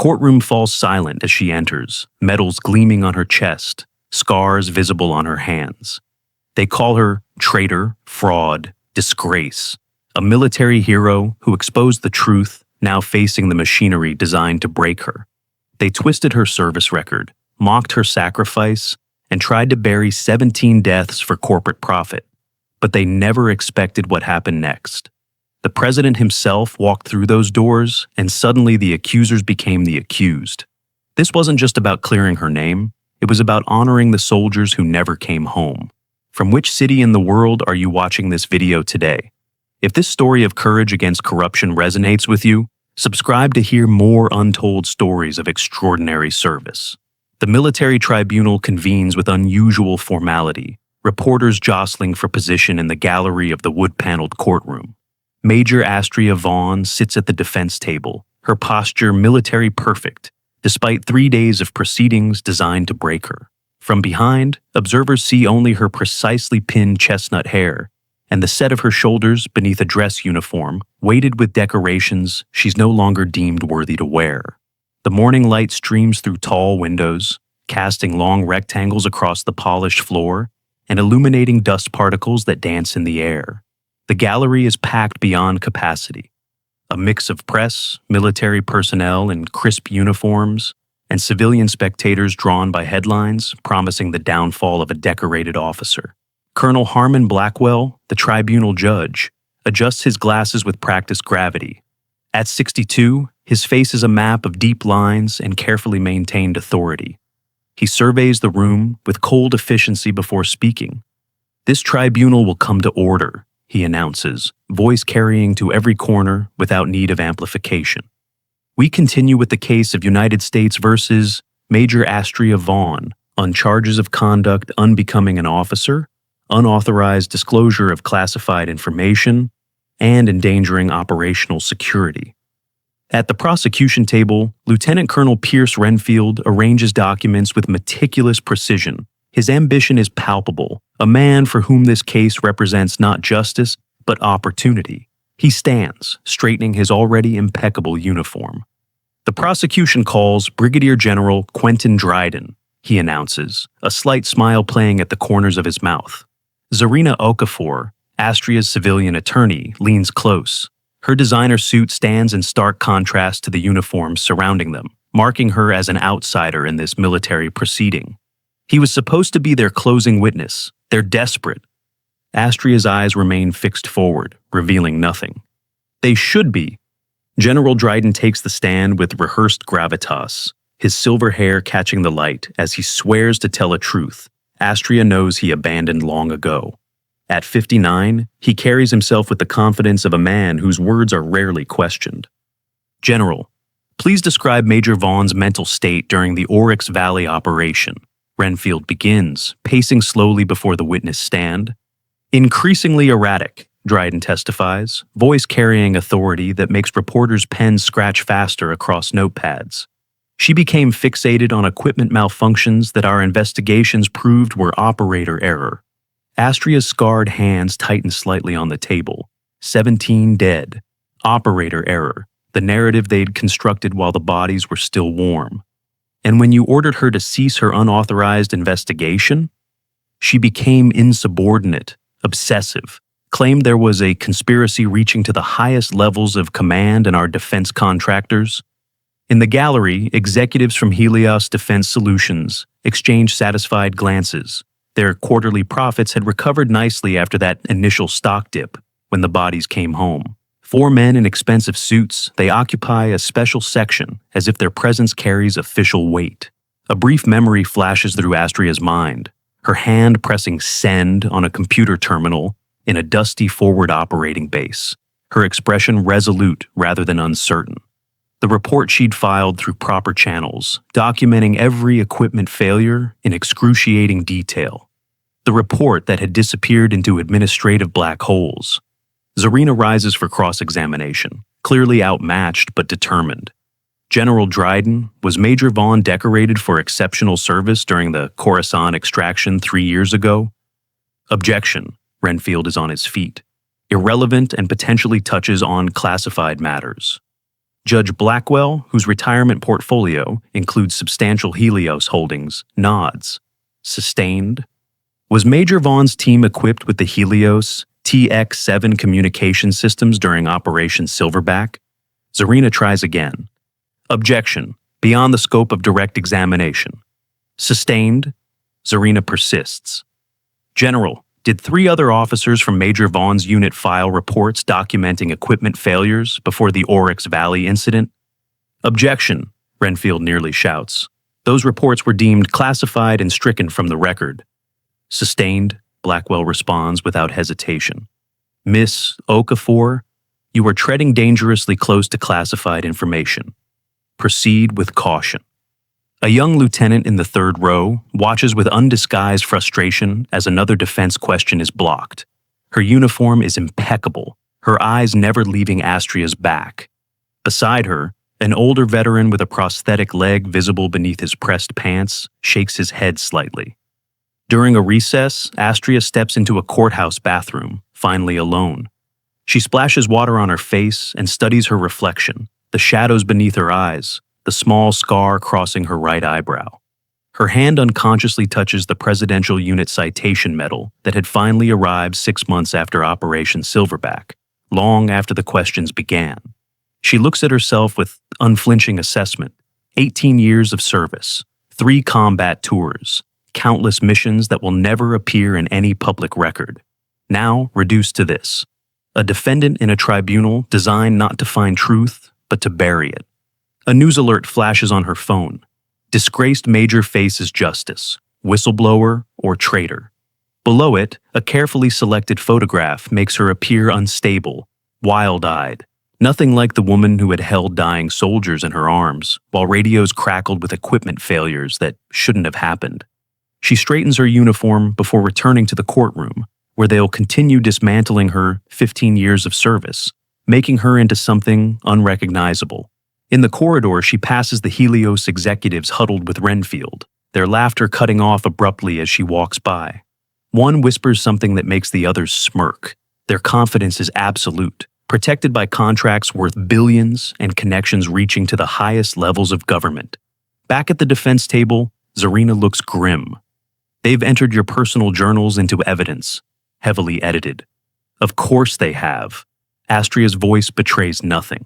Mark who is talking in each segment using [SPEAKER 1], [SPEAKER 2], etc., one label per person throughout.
[SPEAKER 1] courtroom falls silent as she enters, medals gleaming on her chest, scars visible on her hands. They call her traitor, fraud, disgrace, a military hero who exposed the truth, now facing the machinery designed to break her. They twisted her service record, mocked her sacrifice, and tried to bury 17 deaths for corporate profit. But they never expected what happened next. The president himself walked through those doors, and suddenly the accusers became the accused. This wasn't just about clearing her name, it was about honoring the soldiers who never came home. From which city in the world are you watching this video today? If this story of courage against corruption resonates with you, subscribe to hear more untold stories of extraordinary service. The military tribunal convenes with unusual formality, reporters jostling for position in the gallery of the wood-paneled courtroom. Major Astria Vaughn sits at the defense table, her posture military perfect, despite 3 days of proceedings designed to break her. From behind, observers see only her precisely pinned chestnut hair and the set of her shoulders beneath a dress uniform, weighted with decorations she's no longer deemed worthy to wear. The morning light streams through tall windows, casting long rectangles across the polished floor and illuminating dust particles that dance in the air. The gallery is packed beyond capacity. A mix of press, military personnel in crisp uniforms, and civilian spectators drawn by headlines promising the downfall of a decorated officer. Colonel Harmon Blackwell, the tribunal judge, adjusts his glasses with practiced gravity. At 62, his face is a map of deep lines and carefully maintained authority. He surveys the room with cold efficiency before speaking. "This tribunal will come to order," he announces, voice carrying to every corner without need of amplification. "We continue with the case of United States versus Major Astria Vaughn on charges of conduct unbecoming an officer, unauthorized disclosure of classified information, and endangering operational security." At the prosecution table, Lieutenant Colonel Pierce Renfield arranges documents with meticulous precision. His ambition is palpable, a man for whom this case represents not justice, but opportunity. He stands, straightening his already impeccable uniform. "The prosecution calls Brigadier General Quentin Dryden," he announces, a slight smile playing at the corners of his mouth. Zarina Okafor, Astria's civilian attorney, leans close. Her designer suit stands in stark contrast to the uniforms surrounding them, marking her as an outsider in this military proceeding. He was supposed to be their closing witness. They're desperate. Astria's eyes remain fixed forward, revealing nothing. "They should be." General Dryden takes the stand with rehearsed gravitas, his silver hair catching the light as he swears to tell a truth Astria knows he abandoned long ago. At 59, he carries himself with the confidence of a man whose words are rarely questioned. "General, please describe Major Vaughn's mental state during the Oryx Valley operation." Renfield begins, pacing slowly before the witness stand. "Increasingly erratic," Dryden testifies, voice carrying authority that makes reporters' pens scratch faster across notepads. "She became fixated on equipment malfunctions that our investigations proved were operator error." Astria's scarred hands tighten slightly on the table. 17 dead. Operator error, the narrative they'd constructed while the bodies were still warm. And when you ordered her to cease her unauthorized investigation, she became insubordinate, obsessive, claimed there was a conspiracy reaching to the highest levels of command in our defense contractors. In the gallery, executives from Helios Defense Solutions exchanged satisfied glances. Their quarterly profits had recovered nicely after that initial stock dip when the bodies came home. 4 men in expensive suits, they occupy a special section as if their presence carries official weight. A brief memory flashes through Astria's mind, her hand pressing send on a computer terminal in a dusty forward operating base, her expression resolute rather than uncertain. The report she'd filed through proper channels, documenting every equipment failure in excruciating detail. The report that had disappeared into administrative black holes. Zarina rises for cross-examination, clearly outmatched but determined. "General Dryden, was Major Vaughn decorated for exceptional service during the Coruscant extraction 3 years ago?" "Objection." Renfield is on his feet. "Irrelevant and potentially touches on classified matters." Judge Blackwell, whose retirement portfolio includes substantial Helios holdings, nods. Sustained. Was Major Vaughn's team equipped with the Helios TX-7 communication systems during Operation Silverback? Zarina tries again. Objection. Beyond the scope of direct examination. Sustained. Zarina persists. General, did 3 other officers from Major Vaughn's unit file reports documenting equipment failures before the Oryx Valley incident? Objection, Renfield nearly shouts. Those reports were deemed classified and stricken from the record. Sustained, Blackwell responds without hesitation. Miss Okafor, you are treading dangerously close to classified information. Proceed with caution. A young lieutenant in the 3rd row watches with undisguised frustration as another defense question is blocked. Her uniform is impeccable, her eyes never leaving Astria's back. Beside her, an older veteran with a prosthetic leg visible beneath his pressed pants shakes his head slightly. During a recess, Astria steps into a courthouse bathroom, finally alone. She splashes water on her face and studies her reflection, the shadows beneath her eyes, the small scar crossing her right eyebrow. Her hand unconsciously touches the Presidential Unit Citation Medal that had finally arrived 6 months after Operation Silverback, long after the questions began. She looks at herself with unflinching assessment. 18 years of service, 3 combat tours, countless missions that will never appear in any public record. Now reduced to this: a defendant in a tribunal designed not to find truth, but to bury it. A news alert flashes on her phone. Disgraced major faces justice, whistleblower or traitor. Below it, a carefully selected photograph makes her appear unstable, wild-eyed, nothing like the woman who had held dying soldiers in her arms while radios crackled with equipment failures that shouldn't have happened. She straightens her uniform before returning to the courtroom, where they'll continue dismantling her 15 years of service, making her into something unrecognizable. In the corridor, she passes the Helios executives huddled with Renfield, their laughter cutting off abruptly as she walks by. One whispers something that makes the others smirk. Their confidence is absolute, protected by contracts worth billions and connections reaching to the highest levels of government. Back at the defense table, Zarina looks grim. They've entered your personal journals into evidence, heavily edited. Of course they have. Astria's voice betrays nothing.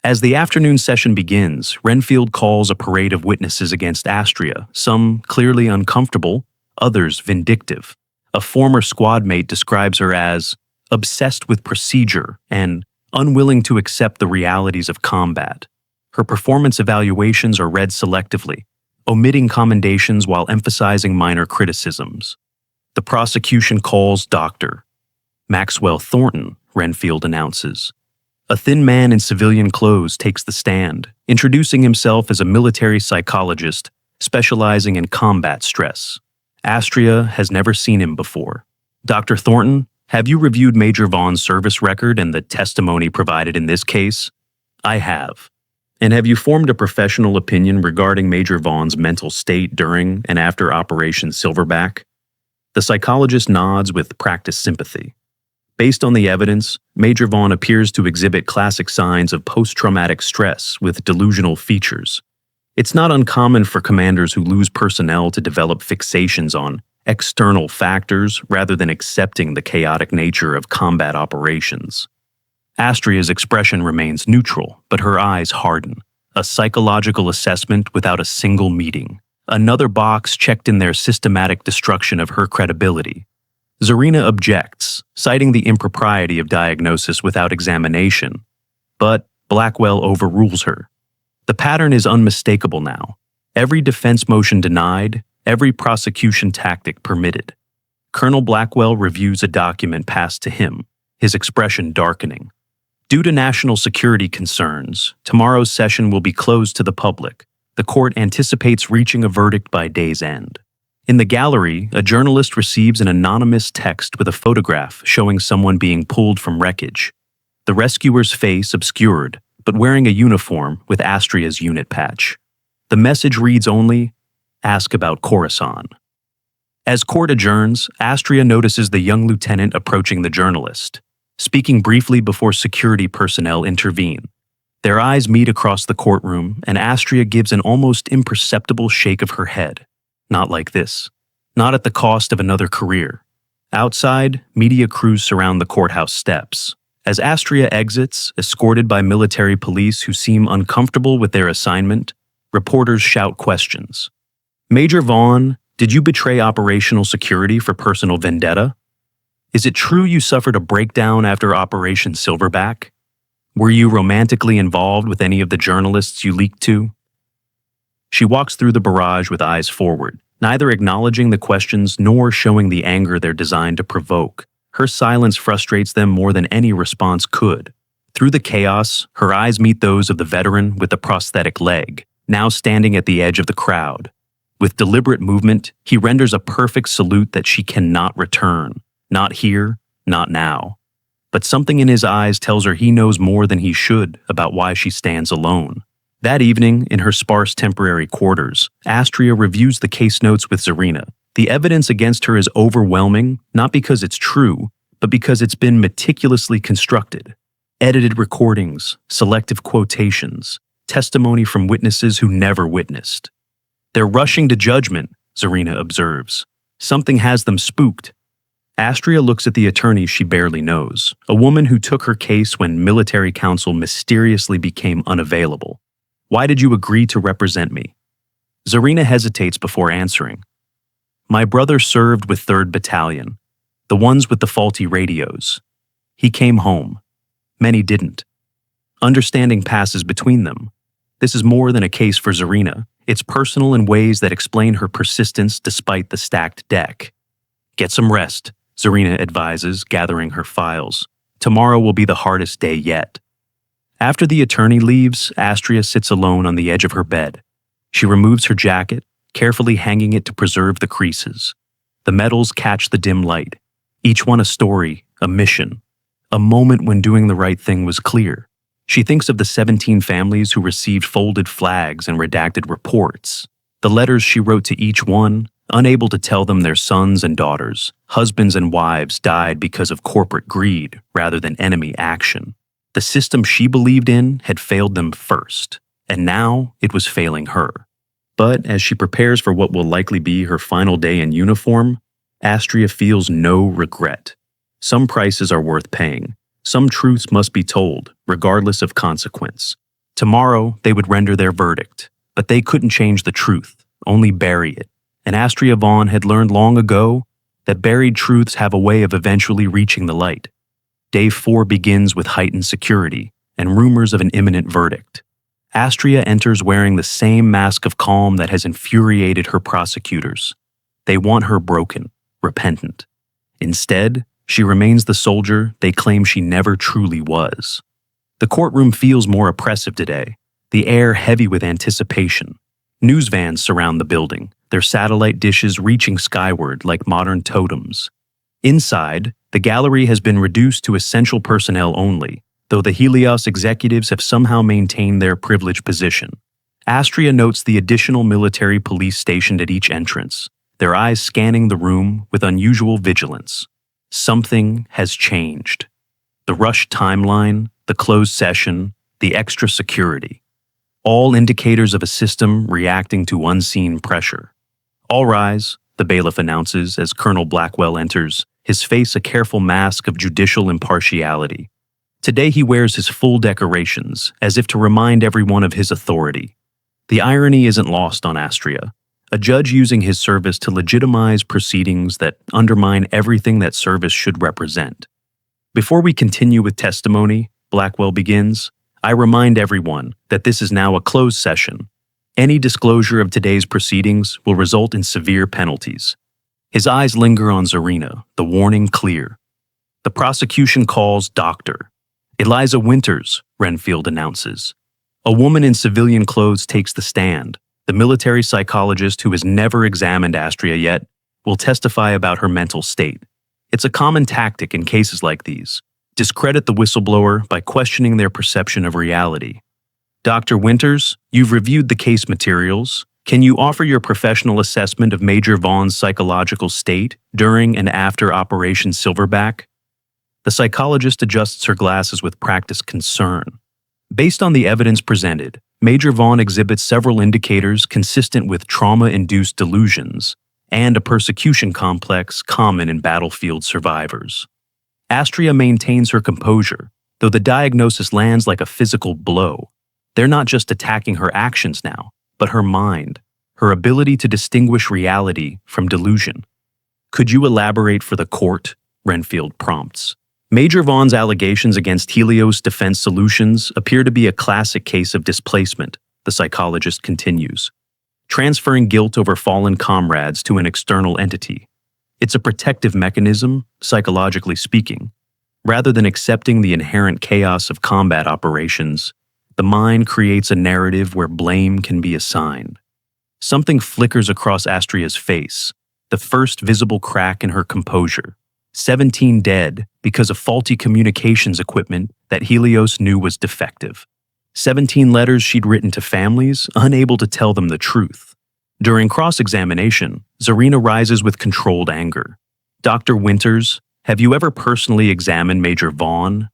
[SPEAKER 1] As the afternoon session begins, Renfield calls a parade of witnesses against Astria, some clearly uncomfortable, others vindictive. A former squad mate describes her as obsessed with procedure and unwilling to accept the realities of combat. Her performance evaluations are read selectively, omitting commendations while emphasizing minor criticisms. The prosecution calls Dr. Maxwell Thornton, Renfield announces. A thin man in civilian clothes takes the stand, introducing himself as a military psychologist specializing in combat stress. Astria has never seen him before. Dr. Thornton, have you reviewed Major Vaughn's service record and the testimony provided in this case? I have. And have you formed a professional opinion regarding Major Vaughn's mental state during and after Operation Silverback? The psychologist nods with practiced sympathy. Based on the evidence, Major Vaughn appears to exhibit classic signs of post-traumatic stress with delusional features. It's not uncommon for commanders who lose personnel to develop fixations on external factors rather than accepting the chaotic nature of combat operations. Astria's expression remains neutral, but her eyes harden. A psychological assessment without a single meeting. Another box checked in their systematic destruction of her credibility. Zarina objects, citing the impropriety of diagnosis without examination, but Blackwell overrules her. The pattern is unmistakable now. Every defense motion denied, every prosecution tactic permitted. Colonel Blackwell reviews a document passed to him, his expression darkening. Due to national security concerns, tomorrow's session will be closed to the public. The court anticipates reaching a verdict by day's end. In the gallery, a journalist receives an anonymous text with a photograph showing someone being pulled from wreckage. The rescuer's face obscured, but wearing a uniform with Astria's unit patch. The message reads only, "Ask about Khorasan." As court adjourns, Astria notices the young lieutenant approaching the journalist, speaking briefly before security personnel intervene. Their eyes meet across the courtroom, and Astria gives an almost imperceptible shake of her head. Not like this. Not at the cost of another career. Outside, media crews surround the courthouse steps. As Astria exits, escorted by military police who seem uncomfortable with their assignment, reporters shout questions. Major Vaughn, did you betray operational security for personal vendetta? Is it true you suffered a breakdown after Operation Silverback? Were you romantically involved with any of the journalists you leaked to? She walks through the barrage with eyes forward, neither acknowledging the questions nor showing the anger they're designed to provoke. Her silence frustrates them more than any response could. Through the chaos, her eyes meet those of the veteran with the prosthetic leg, now standing at the edge of the crowd. With deliberate movement, he renders a perfect salute that she cannot return. Not here, not now. But something in his eyes tells her he knows more than he should about why she stands alone. That evening, in her sparse temporary quarters, Astria reviews the case notes with Zarina. The evidence against her is overwhelming, not because it's true, but because it's been meticulously constructed. Edited recordings, selective quotations, testimony from witnesses who never witnessed. They're rushing to judgment, Zarina observes. Something has them spooked. Astria looks at the attorney she barely knows, a woman who took her case when military counsel mysteriously became unavailable. Why did you agree to represent me? Zarina hesitates before answering. My brother served with 3rd Battalion, the ones with the faulty radios. He came home. Many didn't. Understanding passes between them. This is more than a case for Zarina. It's personal in ways that explain her persistence despite the stacked deck. Get some rest, Zarina advises, gathering her files. Tomorrow will be the hardest day yet. After the attorney leaves, Astria sits alone on the edge of her bed. She removes her jacket, carefully hanging it to preserve the creases. The metals catch the dim light, each one a story, a mission, a moment when doing the right thing was clear. She thinks of the 17 families who received folded flags and redacted reports, the letters she wrote to each one, unable to tell them their sons and daughters, husbands and wives died because of corporate greed rather than enemy action. The system she believed in had failed them first, and now it was failing her. But as she prepares for what will likely be her final day in uniform, Astria feels no regret. Some prices are worth paying. Some truths must be told, regardless of consequence. Tomorrow, they would render their verdict, but they couldn't change the truth, only bury it. And Astria Vaughn had learned long ago that buried truths have a way of eventually reaching the light. Day 4 begins with heightened security and rumors of an imminent verdict. Astria enters wearing the same mask of calm that has infuriated her prosecutors. They want her broken, repentant. Instead, she remains the soldier they claim she never truly was. The courtroom feels more oppressive today, the air heavy with anticipation. News vans surround the building, their satellite dishes reaching skyward like modern totems. Inside, the gallery has been reduced to essential personnel only, though the Helios executives have somehow maintained their privileged position. Astria notes the additional military police stationed at each entrance, their eyes scanning the room with unusual vigilance. Something has changed. The rushed timeline, the closed session, the extra security. All indicators of a system reacting to unseen pressure. All rise, the bailiff announces as Colonel Blackwell enters, his face a careful mask of judicial impartiality. Today he wears his full decorations, as if to remind everyone of his authority. The irony isn't lost on Astria, a judge using his service to legitimize proceedings that undermine everything that service should represent. Before we continue with testimony, Blackwell begins, I remind everyone that this is now a closed session. Any disclosure of today's proceedings will result in severe penalties. His eyes linger on Zarina, the warning clear. The prosecution calls Doctor. Eliza Winters, Renfield announces. A woman in civilian clothes takes the stand. The military psychologist who has never examined Astria yet will testify about her mental state. It's a common tactic in cases like these. Discredit the whistleblower by questioning their perception of reality. Dr. Winters, you've reviewed the case materials. Can you offer your professional assessment of Major Vaughn's psychological state during and after Operation Silverback? The psychologist adjusts her glasses with practiced concern. Based on the evidence presented, Major Vaughn exhibits several indicators consistent with trauma-induced delusions and a persecution complex common in battlefield survivors. Astria maintains her composure, though the diagnosis lands like a physical blow. They're not just attacking her actions now, but her mind, her ability to distinguish reality from delusion. "Could you elaborate for the court?" Renfield prompts. Major Vaughn's allegations against Helios Defense Solutions appear to be a classic case of displacement, the psychologist continues, transferring guilt over fallen comrades to an external entity. It's a protective mechanism, psychologically speaking. Rather than accepting the inherent chaos of combat operations, the mind creates a narrative where blame can be assigned. Something flickers across Astria's face, the first visible crack in her composure. 17 dead because of faulty communications equipment that Helios knew was defective. 17 letters she'd written to families, unable to tell them the truth. During cross-examination, Zarina rises with controlled anger. "Dr. Winters, have you ever personally examined Major Vaughn?"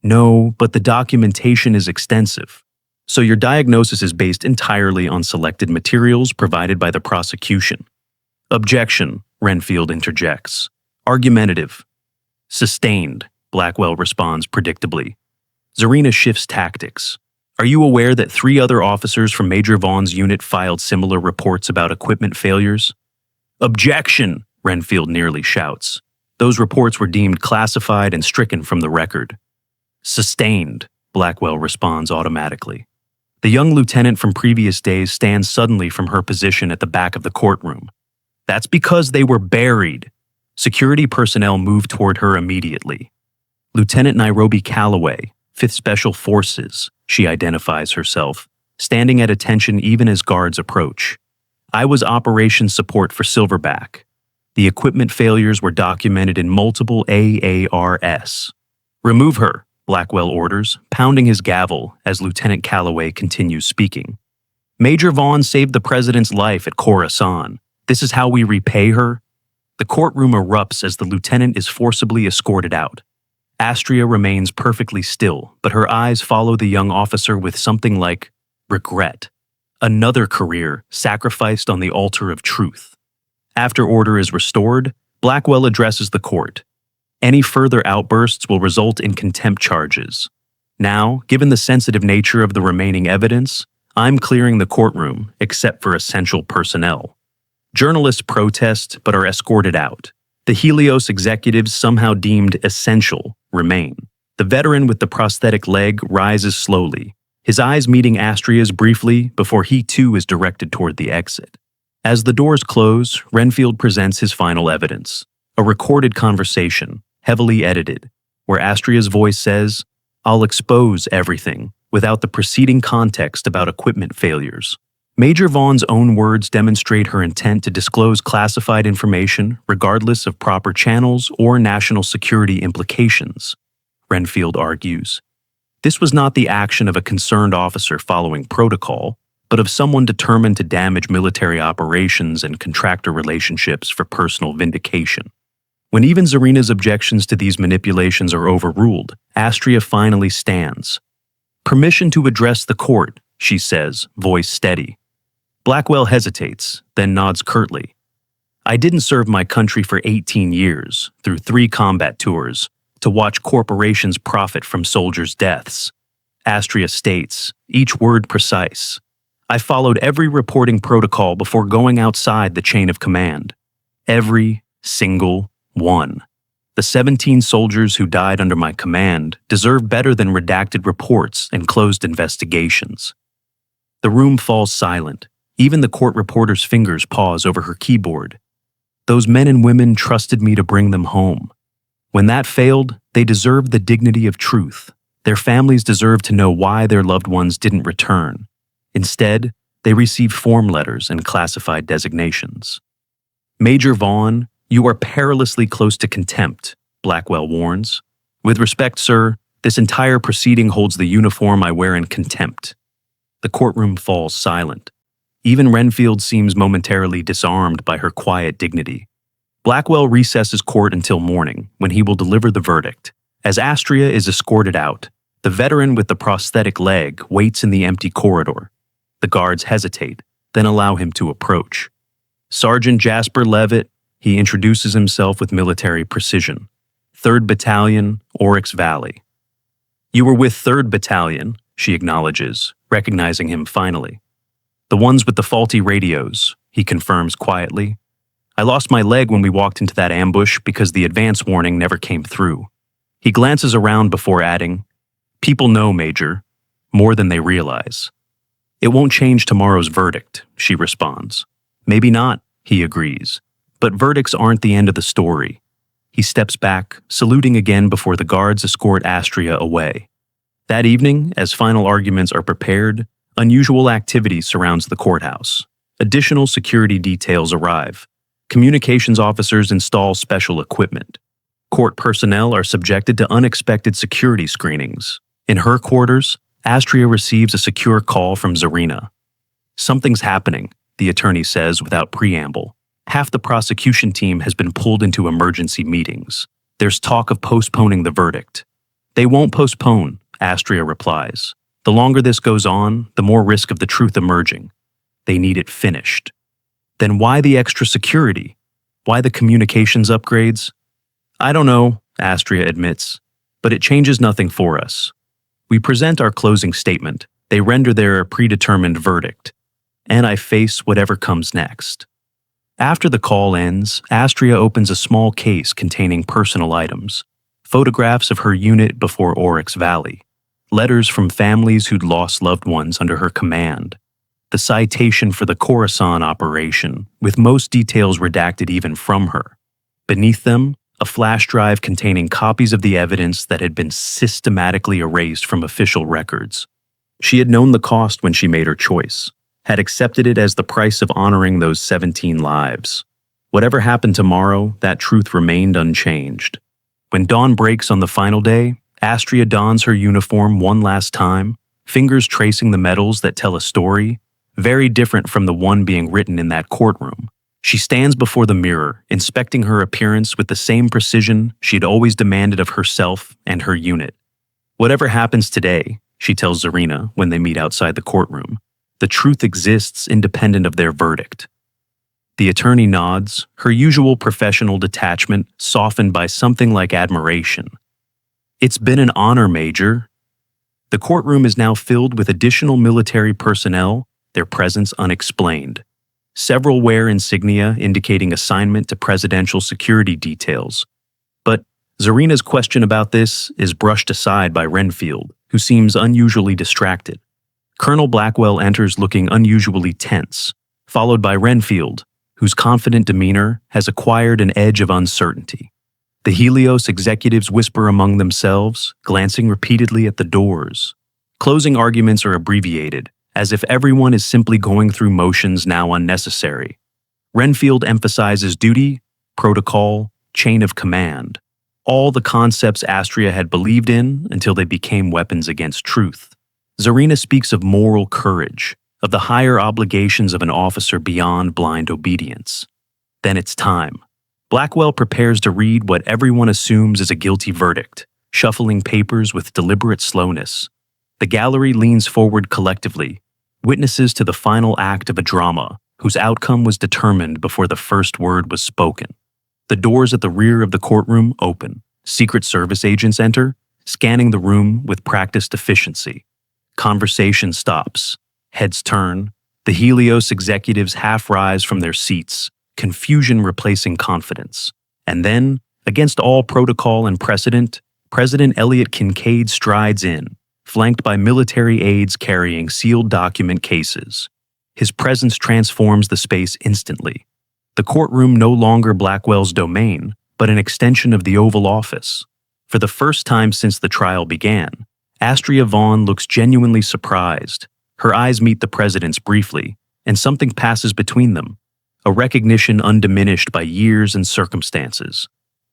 [SPEAKER 1] "No, but the documentation is extensive." "So your diagnosis is based entirely on selected materials provided by the prosecution." "Objection," Renfield interjects. "Argumentative." "Sustained," Blackwell responds predictably. Zarina shifts tactics. "Are you aware that 3 other officers from Major Vaughn's unit filed similar reports about equipment failures?" "Objection," Renfield nearly shouts. "Those reports were deemed classified and stricken from the record." "Sustained," Blackwell responds automatically. The young lieutenant from previous days stands suddenly from her position at the back of the courtroom. "That's because they were buried." Security personnel move toward her immediately. "Lieutenant Nairobi Calloway, 5th Special Forces," she identifies herself, standing at attention even as guards approach. "I was operations support for Silverback. The equipment failures were documented in multiple AARS. "Remove her," Blackwell orders, pounding his gavel as Lieutenant Calloway continues speaking. "Major Vaughn saved the president's life at Khorasan. This is how we repay her?" The courtroom erupts as the lieutenant is forcibly escorted out. Astria remains perfectly still, but her eyes follow the young officer with something like regret. Another career sacrificed on the altar of truth. After order is restored, Blackwell addresses the court. Any further outbursts will result in contempt charges. Now, given the sensitive nature of the remaining evidence, I'm clearing the courtroom, except for essential personnel. Journalists protest but are escorted out. The Helios executives somehow deemed essential remain. The veteran with the prosthetic leg rises slowly, his eyes meeting Astria's briefly before he too is directed toward the exit. As the doors close, Renfield presents his final evidence, a recorded conversation, heavily edited, where Astria's voice says, "I'll expose everything," without the preceding context about equipment failures. Major Vaughn's own words demonstrate her intent to disclose classified information regardless of proper channels or national security implications, Renfield argues. This was not the action of a concerned officer following protocol, but of someone determined to damage military operations and contractor relationships for personal vindication. When even Zarina's objections to these manipulations are overruled, Astria finally stands. "Permission to address the court," she says, voice steady. Blackwell hesitates, then nods curtly. "I didn't serve my country for 18 years, through 3 combat tours, to watch corporations profit from soldiers' deaths." Astria states, each word precise. "I followed every reporting protocol before going outside the chain of command. Every single one. The 17 soldiers who died under my command deserve better than redacted reports and closed investigations." The room falls silent. Even the court reporter's fingers pause over her keyboard. "Those men and women trusted me to bring them home. When that failed, they deserved the dignity of truth. Their families deserved to know why their loved ones didn't return. Instead, they received form letters and classified designations." "Major Vaughn, you are perilously close to contempt," Blackwell warns. "With respect, sir, this entire proceeding holds the uniform I wear in contempt." The courtroom falls silent. Even Renfield seems momentarily disarmed by her quiet dignity. Blackwell recesses court until morning, when he will deliver the verdict. As Astria is escorted out, The veteran with the prosthetic leg waits in the empty corridor. The guards hesitate, then allow him to approach. Sergeant Jasper Levitt, he introduces himself with military precision. 3rd Battalion, Oryx Valley. You were with 3rd Battalion, she acknowledges, recognizing him finally. The ones with the faulty radios, he confirms quietly. I lost my leg when we walked into that ambush because the advance warning never came through. He glances around before adding, People know, Major, more than they realize. It won't change tomorrow's verdict, she responds. Maybe not, he agrees. But verdicts aren't the end of the story. He steps back, saluting again before the guards escort Astria away. That evening, as final arguments are prepared, unusual activity surrounds the courthouse. Additional security details arrive. Communications officers install special equipment. Court personnel are subjected to unexpected security screenings. In her quarters, Astria receives a secure call from Zarina. Something's happening, the attorney says without preamble. Half the prosecution team has been pulled into emergency meetings. There's talk of postponing the verdict. They won't postpone, Astria replies. The longer this goes on, the more risk of the truth emerging. They need it finished. Then why the extra security? Why the communications upgrades? I don't know, Astria admits, but it changes nothing for us. We present our closing statement. They render their predetermined verdict. And I face whatever comes next. After the call ends, Astria opens a small case containing personal items, photographs of her unit before Oryx Valley, letters from families who'd lost loved ones under her command, the citation for the Khorasan operation, with most details redacted even from her. Beneath them, a flash drive containing copies of the evidence that had been systematically erased from official records. She had known the cost when she made her choice, had accepted it as the price of honoring those 17 lives. Whatever happened tomorrow, that truth remained unchanged. When dawn breaks on the final day, Astria dons her uniform one last time, fingers tracing the medals that tell a story, very different from the one being written in that courtroom. She stands before the mirror, inspecting her appearance with the same precision she had always demanded of herself and her unit. Whatever happens today, she tells Zarina when they meet outside the courtroom, the truth exists independent of their verdict. The attorney nods, her usual professional detachment softened by something like admiration. It's been an honor, Major. The courtroom is now filled with additional military personnel, their presence unexplained. Several wear insignia indicating assignment to presidential security details. But Zarina's question about this is brushed aside by Renfield, who seems unusually distracted. Colonel Blackwell enters looking unusually tense, followed by Renfield, whose confident demeanor has acquired an edge of uncertainty. The Helios executives whisper among themselves, glancing repeatedly at the doors. Closing arguments are abbreviated, as if everyone is simply going through motions now unnecessary. Renfield emphasizes duty, protocol, chain of command, all the concepts Astria had believed in until they became weapons against truth. Zarina speaks of moral courage, of the higher obligations of an officer beyond blind obedience. Then it's time. Blackwell prepares to read what everyone assumes is a guilty verdict, shuffling papers with deliberate slowness. The gallery leans forward collectively, witnesses to the final act of a drama whose outcome was determined before the first word was spoken. The doors at the rear of the courtroom open. Secret Service agents enter, scanning the room with practiced efficiency. Conversation stops. Heads turn. The Helios executives half rise from their seats, confusion replacing confidence. And then, against all protocol and precedent, President Elliot Kincaid strides in, flanked by military aides carrying sealed document cases. His presence transforms the space instantly. The courtroom no longer Blackwell's domain, but an extension of the Oval Office. For the first time since the trial began, Astria Vaughn looks genuinely surprised. Her eyes meet the president's briefly, and something passes between them, a recognition undiminished by years and circumstances.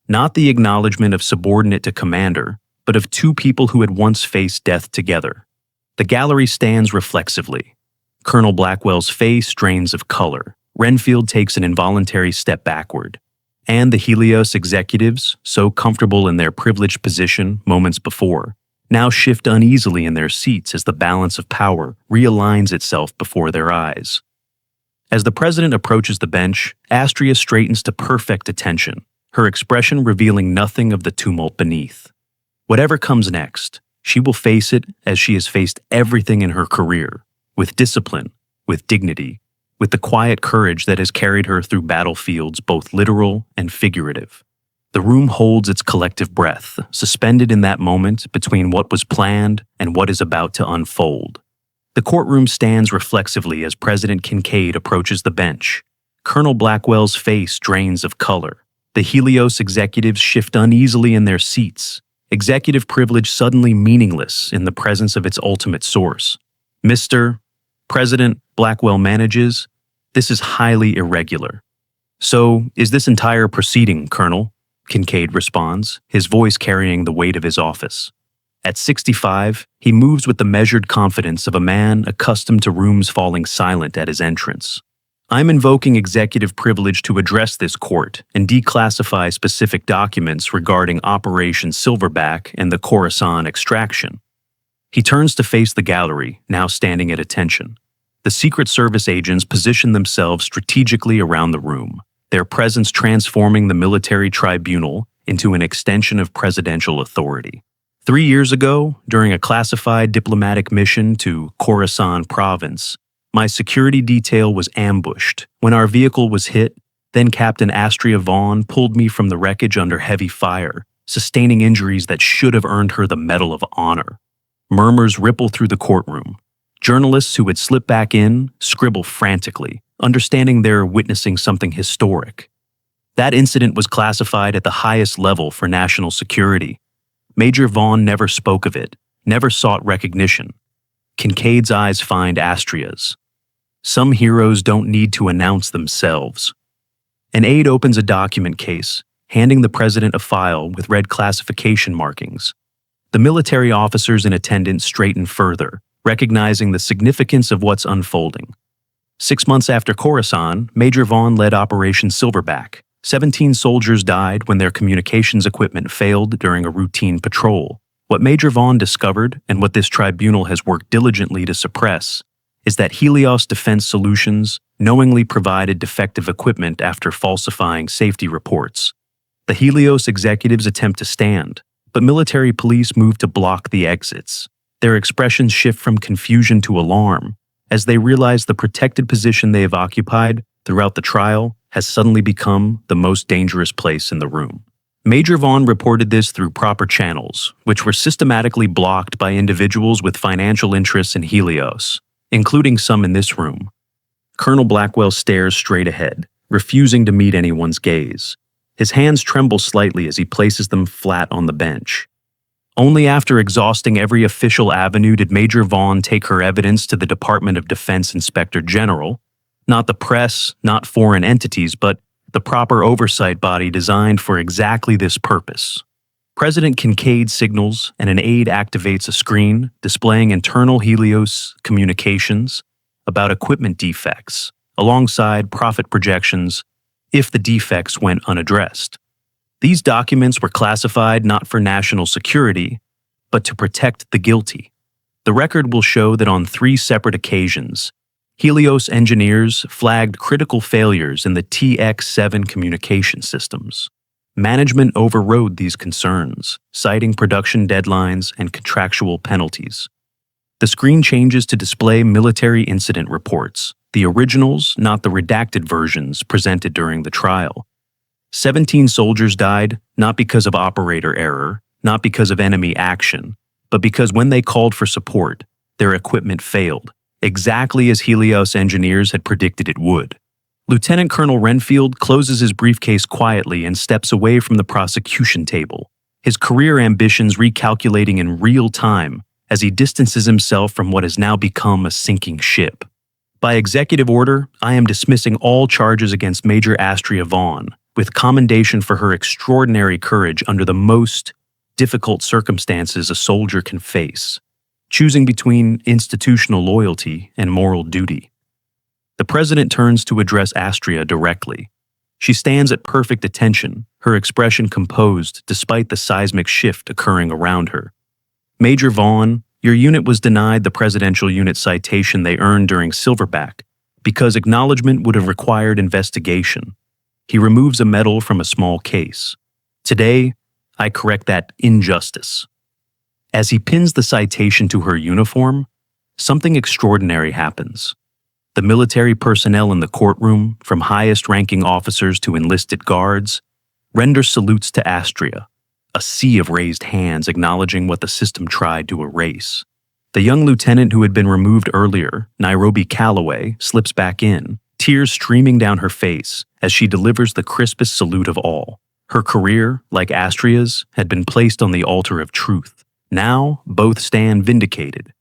[SPEAKER 1] Not the acknowledgement of subordinate to commander, but of two people who had once faced death together. The gallery stands reflexively. Colonel Blackwell's face drains of color. Renfield takes an involuntary step backward. And the Helios executives, so comfortable in their privileged position moments before, now shift uneasily in their seats as the balance of power realigns itself before their eyes. As the president approaches the bench, Astria straightens to perfect attention, her expression revealing nothing of the tumult beneath. Whatever comes next, she will face it as she has faced everything in her career, with discipline, with dignity, with the quiet courage that has carried her through battlefields both literal and figurative. The room holds its collective breath, suspended in that moment between what was planned and what is about to unfold. The courtroom stands reflexively as President Kincaid approaches the bench. Colonel Blackwell's face drains of color. The Helios executives shift uneasily in their seats, executive privilege suddenly meaningless in the presence of its ultimate source. Mr. President, Blackwell manages, this is highly irregular. So, is this entire proceeding, Colonel? Kincaid responds, his voice carrying the weight of his office. At 65, he moves with the measured confidence of a man accustomed to rooms falling silent at his entrance. I'm invoking executive privilege to address this court and declassify specific documents regarding Operation Silverback and the Khorasan extraction. He turns to face the gallery, now standing at attention. The Secret Service agents position themselves strategically around the room, their presence transforming the military tribunal into an extension of presidential authority. 3 years ago, during a classified diplomatic mission to Khorasan province, my security detail was ambushed. When our vehicle was hit, then Captain Astria Vaughn pulled me from the wreckage under heavy fire, sustaining injuries that should have earned her the Medal of Honor. Murmurs ripple through the courtroom. Journalists who had slipped back in scribble frantically, understanding they're witnessing something historic. That incident was classified at the highest level for national security. Major Vaughn never spoke of it, never sought recognition. Kincaid's eyes find Astria's. Some heroes don't need to announce themselves. An aide opens a document case, handing the president a file with red classification markings. The military officers in attendance straighten further, recognizing the significance of what's unfolding. 6 months after Khorasan, Major Vaughn led Operation Silverback. 17 soldiers died when their communications equipment failed during a routine patrol. What Major Vaughn discovered, and what this tribunal has worked diligently to suppress, is that Helios Defense Solutions knowingly provided defective equipment after falsifying safety reports. The Helios executives attempt to stand, but military police move to block the exits. Their expressions shift from confusion to alarm, as they realize the protected position they have occupied throughout the trial has suddenly become the most dangerous place in the room. Major Vaughn reported this through proper channels, which were systematically blocked by individuals with financial interests in Helios, including some in this room. Colonel Blackwell stares straight ahead, refusing to meet anyone's gaze. His hands tremble slightly as he places them flat on the bench. Only after exhausting every official avenue did Major Vaughn take her evidence to the Department of Defense Inspector General, not the press, not foreign entities, but the proper oversight body designed for exactly this purpose. President Kincaid signals and an aide activates a screen displaying internal Helios communications about equipment defects, alongside profit projections if the defects went unaddressed. These documents were classified not for national security, but to protect the guilty. The record will show that on 3 separate occasions, Helios engineers flagged critical failures in the TX-7 communication systems. Management overrode these concerns, citing production deadlines and contractual penalties. The screen changes to display military incident reports, the originals, not the redacted versions presented during the trial. 17 soldiers died not because of operator error, not because of enemy action, but because when they called for support, their equipment failed, exactly as Helios engineers had predicted it would. Lieutenant Colonel Renfield closes his briefcase quietly and steps away from the prosecution table, his career ambitions recalculating in real time as he distances himself from what has now become a sinking ship. By executive order, I am dismissing all charges against Major Astria Vaughn, with commendation for her extraordinary courage under the most difficult circumstances a soldier can face, choosing between institutional loyalty and moral duty. The president turns to address Astria directly. She stands at perfect attention, her expression composed despite the seismic shift occurring around her. Major Vaughn, your unit was denied the Presidential Unit citation they earned during Silverback because acknowledgement would have required investigation. He removes a medal from a small case. Today, I correct that injustice. As he pins the citation to her uniform, something extraordinary happens. The military personnel in the courtroom, from highest-ranking officers to enlisted guards, render salutes to Astria, a sea of raised hands acknowledging what the system tried to erase. The young lieutenant who had been removed earlier, Nairobi Calloway, slips back in, tears streaming down her face as she delivers the crispest salute of all. Her career, like Astria's, had been placed on the altar of truth. Now, both stand vindicated.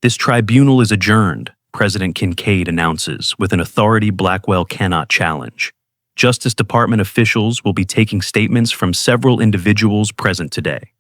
[SPEAKER 1] This tribunal is adjourned, President Kincaid announces, with an authority Blackwell cannot challenge. Justice Department officials will be taking statements from several individuals present today.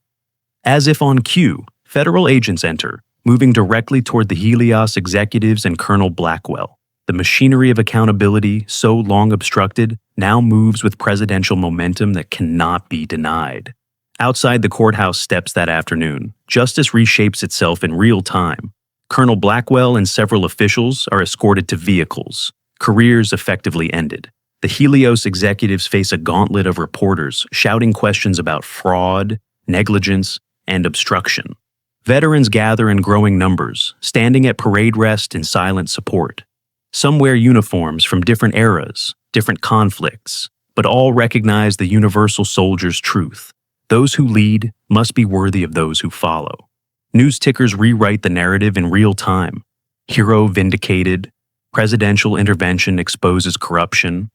[SPEAKER 1] As if on cue, federal agents enter, moving directly toward the Helios executives and Colonel Blackwell. The machinery of accountability, so long obstructed, now moves with presidential momentum that cannot be denied. Outside the courthouse steps that afternoon, justice reshapes itself in real time. Colonel Blackwell and several officials are escorted to vehicles. Careers effectively ended. The Helios executives face a gauntlet of reporters shouting questions about fraud, negligence, and obstruction. Veterans gather in growing numbers, standing at parade rest in silent support. Some wear uniforms from different eras, different conflicts, but all recognize the universal soldier's truth. Those who lead must be worthy of those who follow. News tickers rewrite the narrative in real time. Hero vindicated, presidential intervention exposes corruption,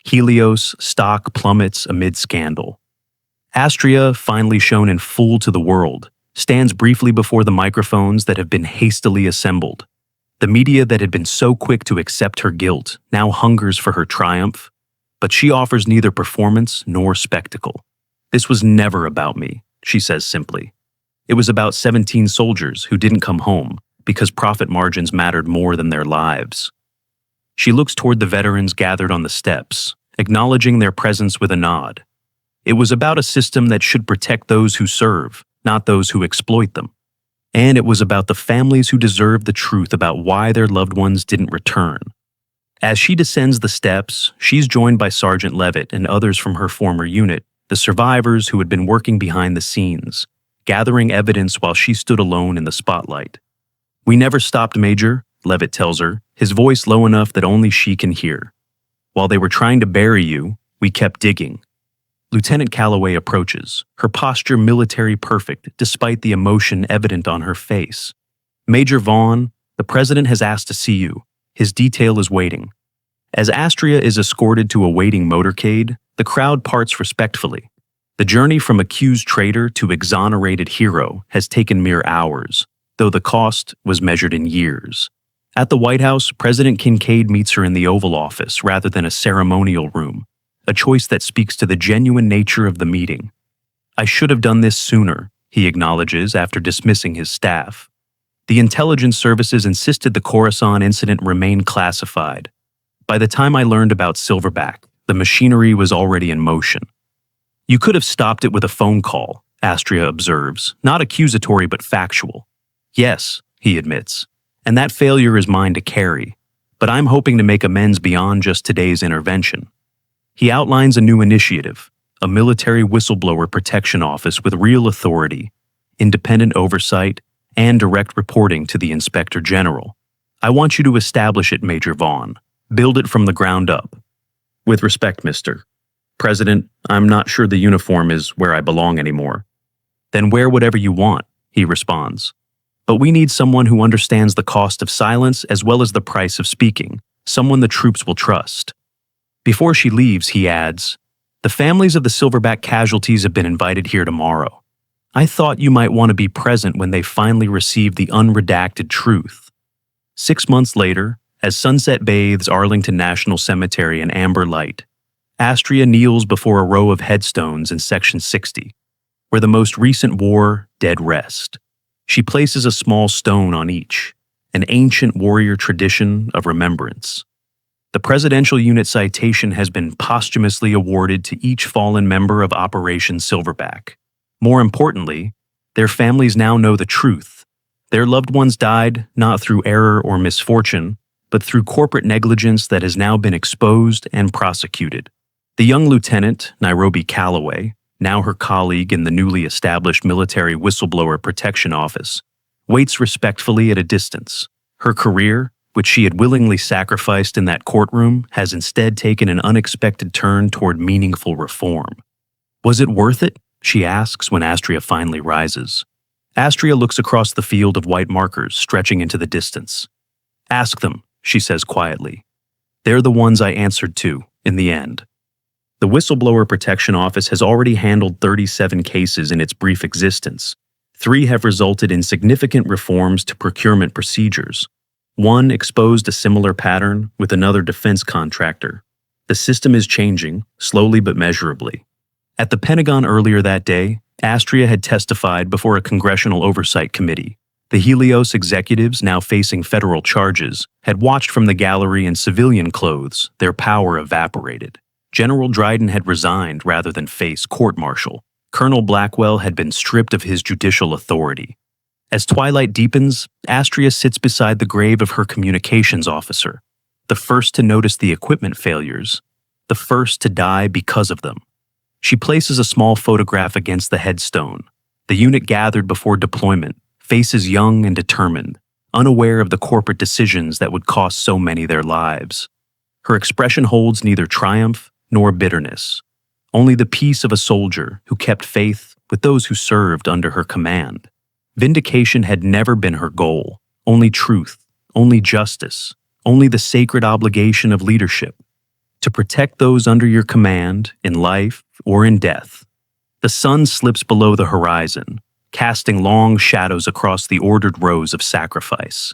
[SPEAKER 1] Helios stock plummets amid scandal. Astria, finally shown in full to the world, stands briefly before the microphones that have been hastily assembled. The media that had been so quick to accept her guilt now hungers for her triumph, but she offers neither performance nor spectacle. "This was never about me," she says simply. "It was about 17 soldiers who didn't come home because profit margins mattered more than their lives." She looks toward the veterans gathered on the steps, acknowledging their presence with a nod. It was about a system that should protect those who serve, not those who exploit them. And it was about the families who deserve the truth about why their loved ones didn't return. As she descends the steps, she's joined by Sergeant Levitt and others from her former unit, the survivors who had been working behind the scenes, gathering evidence while she stood alone in the spotlight. "We never stopped, Major," Levitt tells her, his voice low enough that only she can hear. "While they were trying to bury you, we kept digging." Lieutenant Calloway approaches, her posture military perfect despite the emotion evident on her face. "Major Vaughn, the president has asked to see you. His detail is waiting." As Astria is escorted to a waiting motorcade, the crowd parts respectfully. The journey from accused traitor to exonerated hero has taken mere hours, though the cost was measured in years. At the White House, President Kincaid meets her in the Oval Office rather than a ceremonial room, a choice that speaks to the genuine nature of the meeting. "I should have done this sooner," he acknowledges after dismissing his staff. The intelligence services insisted the Khorasan incident remain classified. By the time I learned about Silverback, the machinery was already in motion. "You could have stopped it with a phone call," Astria observes, not accusatory but factual. "Yes," he admits, "and that failure is mine to carry, but I'm hoping to make amends beyond just today's intervention." He outlines a new initiative, a military whistleblower protection office with real authority, independent oversight, and direct reporting to the Inspector General. "I want you to establish it, Major Vaughn. Build it from the ground up." "With respect, Mr. President, I'm not sure the uniform is where I belong anymore." "Then wear whatever you want," he responds. "But we need someone who understands the cost of silence as well as the price of speaking, someone the troops will trust." Before she leaves, he adds, "The families of the Silverback casualties have been invited here tomorrow. I thought you might want to be present when they finally receive the unredacted truth." 6 months later, as sunset bathes Arlington National Cemetery in amber light, Astria kneels before a row of headstones in Section 60, where the most recent war dead rest. She places a small stone on each, an ancient warrior tradition of remembrance. The Presidential Unit citation has been posthumously awarded to each fallen member of Operation Silverback. More importantly, Their families now know the truth. Their loved ones died not through error or misfortune, but through corporate negligence that has now been exposed and prosecuted. The young lieutenant, Nairobi Calloway, now her colleague in the newly established Military Whistleblower Protection Office, waits respectfully at a distance. Her career, which she had willingly sacrificed in that courtroom, has instead taken an unexpected turn toward meaningful reform. Was it worth it? She asks when Astria finally rises. Astria looks across the field of white markers stretching into the distance. Ask them, she says quietly. They're the ones I answered to, in the end. The Whistleblower Protection Office has already handled 37 cases in its brief existence. 3 have resulted in significant reforms to procurement procedures. 1 exposed a similar pattern with another defense contractor. The system is changing, slowly but measurably. At the Pentagon earlier that day, Astria had testified before a congressional oversight committee. The Helios executives, now facing federal charges, had watched from the gallery in civilian clothes, their power evaporated. General Dryden had resigned rather than face court-martial. Colonel Blackwell had been stripped of his judicial authority. As twilight deepens, Astria sits beside the grave of her communications officer, the first to notice the equipment failures, the first to die because of them. She places a small photograph against the headstone. The unit gathered before deployment, faces young and determined, unaware of the corporate decisions that would cost so many their lives. Her expression holds neither triumph nor bitterness, only the peace of a soldier who kept faith with those who served under her command. Vindication had never been her goal, only truth, only justice, only the sacred obligation of leadership, to protect those under your command in life or in death. The sun slips below the horizon, casting long shadows across the ordered rows of sacrifice.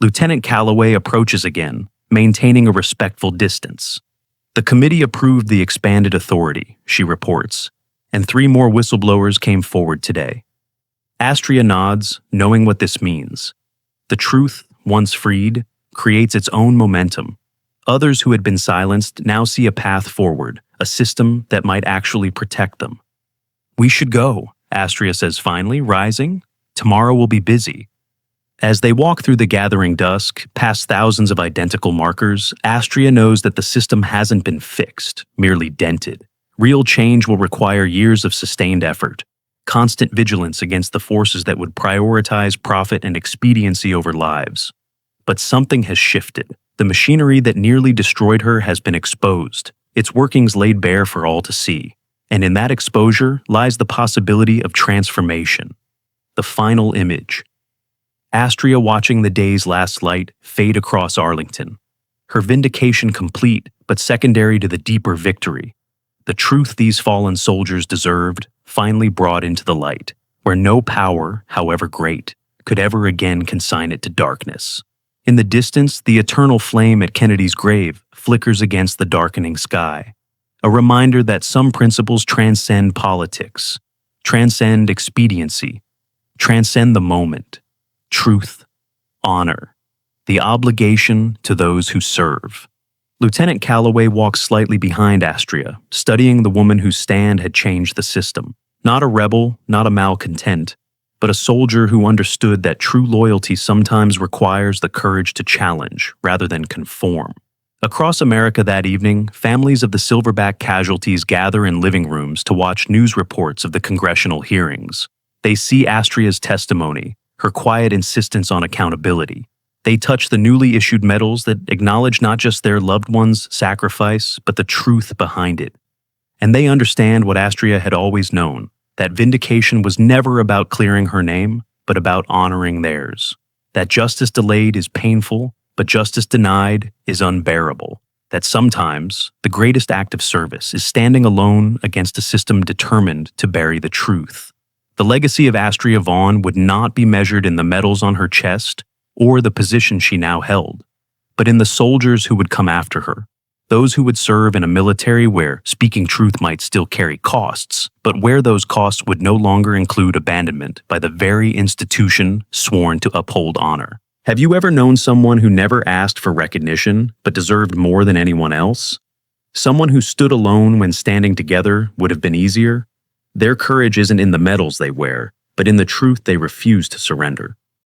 [SPEAKER 1] Lieutenant Calloway approaches again, maintaining a respectful distance. The committee approved the expanded authority, she reports, and 3 more whistleblowers came forward today. Astria nods, knowing what this means. The truth, once freed, creates its own momentum. Others who had been silenced now see a path forward, a system that might actually protect them. We should go, Astria says finally, rising. Tomorrow will be busy. As they walk through the gathering dusk, past thousands of identical markers, Astria knows that the system hasn't been fixed, merely dented. Real change will require years of sustained effort, constant vigilance against the forces that would prioritize profit and expediency over lives. But something has shifted. The machinery that nearly destroyed her has been exposed, its workings laid bare for all to see. And in that exposure lies the possibility of transformation. The final image. Astria watching the day's last light fade across Arlington. Her vindication complete, but secondary to the deeper victory. The truth these fallen soldiers deserved, finally brought into the light, where no power, however great, could ever again consign it to darkness. In the distance, the eternal flame at Kennedy's grave flickers against the darkening sky. A reminder that some principles transcend politics, transcend expediency, transcend the moment. Truth, honor, the obligation to those who serve. Lieutenant Calloway walks slightly behind Astria, studying the woman whose stand had changed the system. Not a rebel, not a malcontent, but a soldier who understood that true loyalty sometimes requires the courage to challenge rather than conform. Across America that evening, families of the Silverback casualties gather in living rooms to watch news reports of the congressional hearings. They see Astria's testimony, her quiet insistence on accountability. They touch the newly issued medals that acknowledge not just their loved one's sacrifice, but the truth behind it. And they understand what Astria had always known, that vindication was never about clearing her name, but about honoring theirs. That justice delayed is painful, but justice denied is unbearable. That sometimes the greatest act of service is standing alone against a system determined to bury the truth. The legacy of Astria Vaughn would not be measured in the medals on her chest or the position she now held, but in the soldiers who would come after her, those who would serve in a military where speaking truth might still carry costs, but where those costs would no longer include abandonment by the very institution sworn to uphold honor. Have you ever known someone who never asked for recognition but deserved more than anyone else? Someone who stood alone when standing together would have been easier? Their courage isn't in the medals they wear, but in the truth they refuse to surrender.